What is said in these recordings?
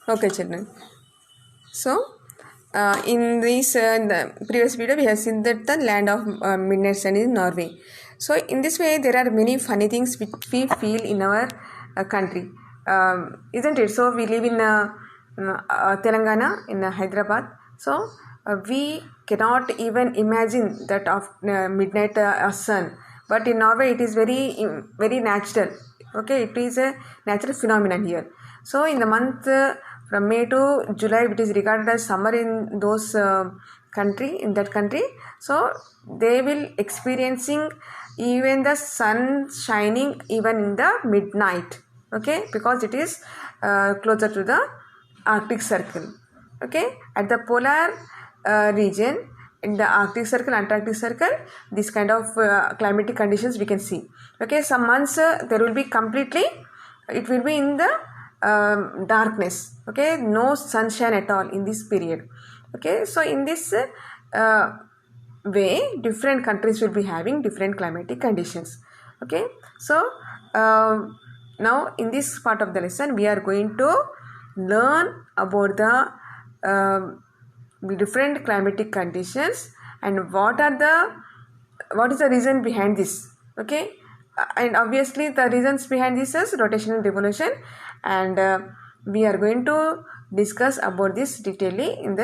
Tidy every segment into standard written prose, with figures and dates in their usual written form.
Okay, children. So, in the previous video, we have seen that the land of midnight sun is Norway. So, in this way, there are many funny things which we feel in our country, isn't it? So, we live in Telangana, in Hyderabad. So, we cannot even imagine that of midnight sun. But in Norway, it is very natural. Okay, it is a natural phenomenon here. So, in the month from May to July, it is regarded as summer in those in that country. So they will experiencing even the sun shining even in the midnight. Okay, because it is closer to the Arctic Circle. Okay, at the polar region, in the Arctic Circle, Antarctic Circle, this kind of climatic conditions we can see. Okay, some months there will be completely, it will be in the darkness. Okay, no sunshine at all in this period. Okay, so in this way, different countries will be having different climatic conditions. Okay, so now in this part of the lesson, we are going to learn about the different climatic conditions and what is the reason behind this. Okay, and obviously the reasons behind this is rotational revolution, and we are going to discuss about this detailedly in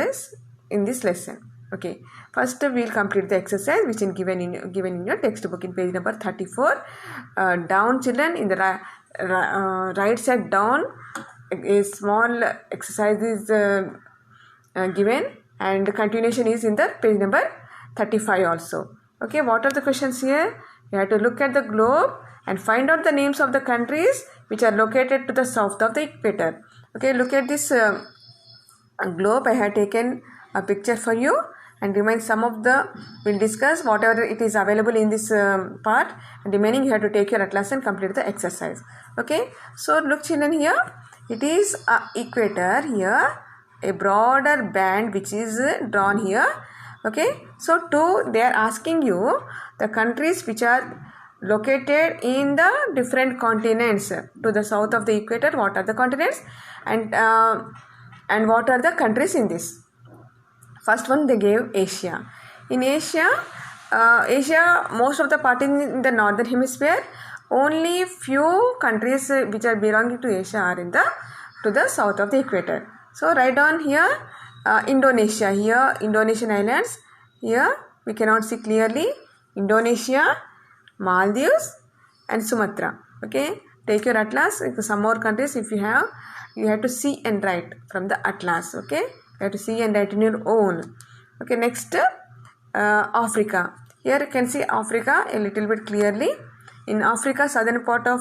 this lesson. Okay, first we will complete the exercise which is given in your textbook in page number 34. Down, children, in the right side down, a small exercise is given, and the continuation is in the page number 35 also. Okay, what are the questions here? You have to look at the globe and find out the names of the countries which are located to the south of the equator. Okay, look at this globe. I have taken a picture for you, and remind some of the, we'll discuss whatever it is available in this part, and remaining you have to take your atlas and complete the exercise. Okay, so look, children, here it is equator here, a broader band which is drawn here. Okay, so they are asking you the countries which are located in the different continents to the south of the equator. What are the continents, and what are the countries in this? First one, they gave Asia. In Asia, most of the part in the northern hemisphere. Only few countries which are belonging to Asia are in the to the south of the equator. So write down here Indonesia. Here Indonesian islands. Here we cannot see clearly. Indonesia, Maldives, and Sumatra. Okay, take your atlas. Some more countries if you have to see and write from the atlas. Okay, you have to see and write in your own. Okay, next Africa. Here you can see Africa a little bit clearly. In Africa, southern part of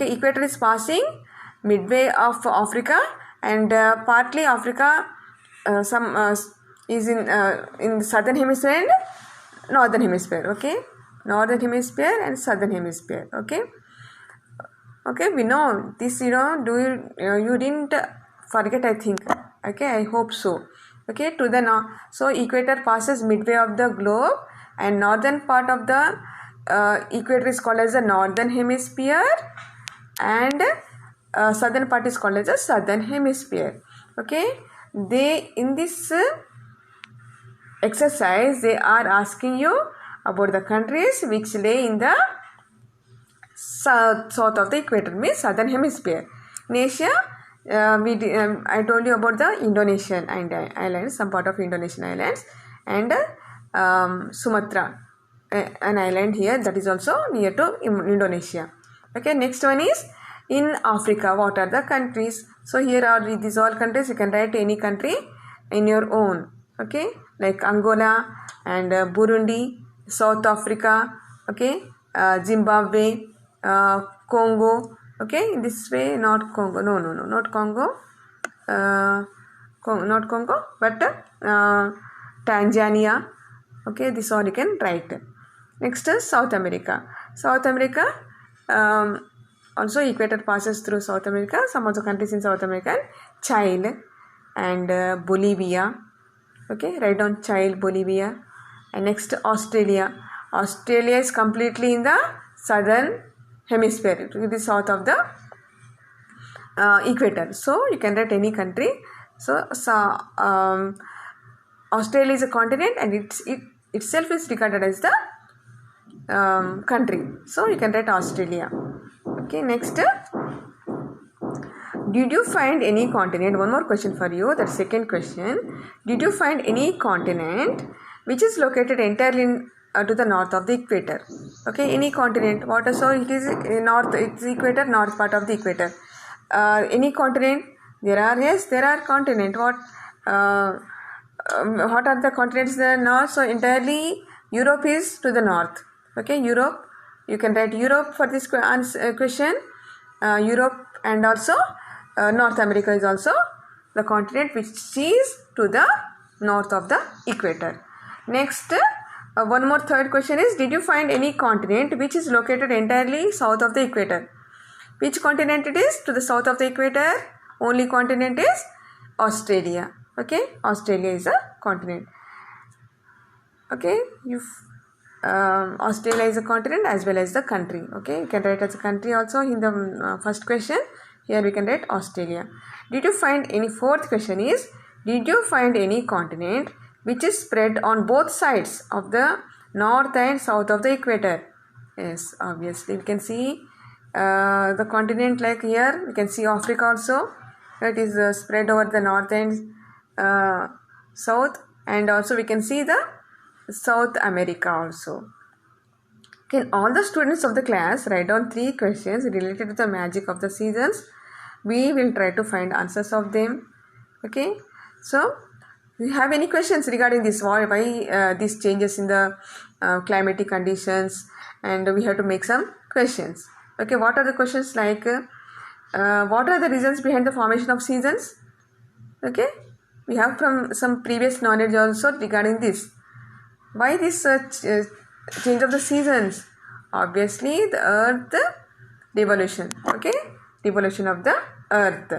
equator is passing midway of Africa, and partly Africa is in the southern hemisphere and northern hemisphere. Okay, northern hemisphere and southern hemisphere. Okay, we know this. You didn't forget, I think. Okay, I hope so. Okay, to the north. So equator passes midway of the globe, and northern part of the equator is called as the northern hemisphere, and southern part is called as the southern hemisphere. Okay, they in this exercise they are asking you about the countries which lay in the south of the equator, means southern hemisphere. In Asia, I told you about the Indonesian islands, some part of Indonesian islands, and Sumatra, an island here that is also near to Indonesia. Okay, next one is in Africa. What are the countries? So here are these all countries. You can write any country in your own. Okay, like Angola and Burundi, South Africa. Okay, Zimbabwe, Congo. Okay, in this way, not Congo. No, not Congo. Not Congo, but Tanzania. Okay, this all you can write. Next is South America. South America, also equator passes through South America. Some of the countries in South America, Chile and Bolivia. Okay, write down Chile, Bolivia. And next, Australia. Australia is completely in the southern hemisphere, to the south of the equator. So you can write any country. So Australia is a continent and it itself is regarded as the country. So you can write Australia. Okay, next. Did you find any continent? One more question for you. The second question. Did you find any continent which is located entirely to the north of the equator? Okay, any continent. What? So it is north. It's equator, north part of the equator. Any continent? There are continent. What are the continents? The north. So entirely Europe is to the north. Okay, Europe. You can write Europe for this question. Europe and also North America is also the continent which is to the north of the equator. Next, one more third question is, did you find any continent which is located entirely south of the equator? Which continent it is to the south of the equator? Only continent is Australia. Okay, Australia is a continent. Okay, Australia is a continent as well as the country. Okay, you can write as a country also in the first question. Here we can write Australia. Did you find any? Fourth question is, did you find any continent which is spread on both sides of the north and south of the equator? Yes, obviously we can see the continent, like here we can see Africa also. It is spread over the north and south, and also we can see the South America also. Can all the students of the class write down 3 questions related to the magic of the seasons? We will try to find answers of them. Okay, so do you have any questions regarding this? Why these changes in the climatic conditions, and we have to make some questions. Okay, what are the questions like? What are the reasons behind the formation of seasons? Okay, we have from some previous knowledge also regarding this. Why this change of the seasons? Obviously, the earth revolution. Okay, revolution of the earth,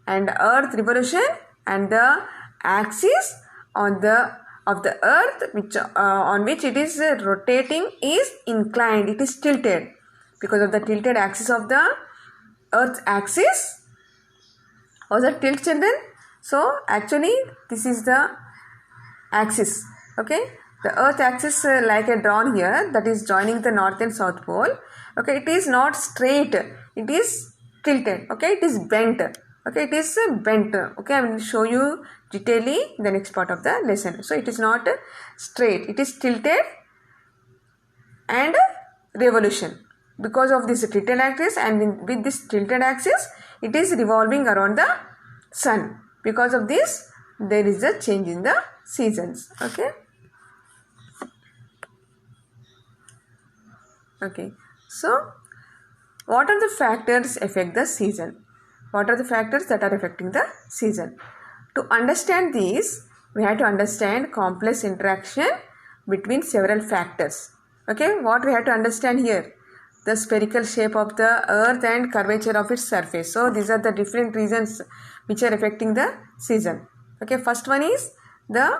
and earth revolution and the axis of the earth which on which it is rotating is inclined. It is tilted because of the tilted axis of the earth axis. Was it tilt, children? So actually this is the axis. Okay, the earth axis like a drawn here, that is joining the north and south pole. Okay, it is not straight, it is tilted. Okay, it is bent. Okay, it is bent. Okay, I will show you detailedly in the next part of the lesson. So it is not straight, it is tilted and revolution because of this tilted axis, and with this tilted axis it is revolving around the sun. Because of this there is a change in the seasons. Okay, so what are the factors affect the season? What are the factors that are affecting the season? To understand these, we have to understand complex interaction between several factors. Okay, what we have to understand here? The spherical shape of the earth and curvature of its surface. So these are the different reasons which are affecting the season. Okay, first one is the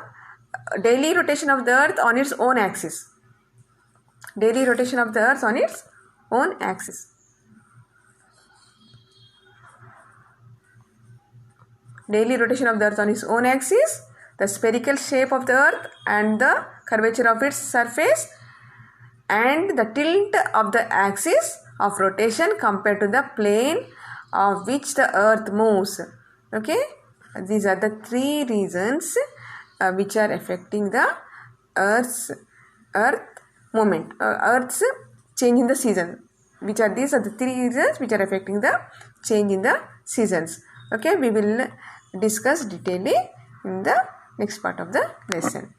daily rotation of the earth on its own axis. Daily rotation of the earth on its own axis. Daily rotation of the earth on its own axis, the spherical shape of the earth and the curvature of its surface, and the tilt of the axis of rotation compared to the plane of which the earth moves. Okay, these are the 3 reasons which are affecting the earth movement, earth's change in the season. These are the 3 reasons which are affecting the change in the seasons. Okay, we will discuss detailedly in the next part of the lesson.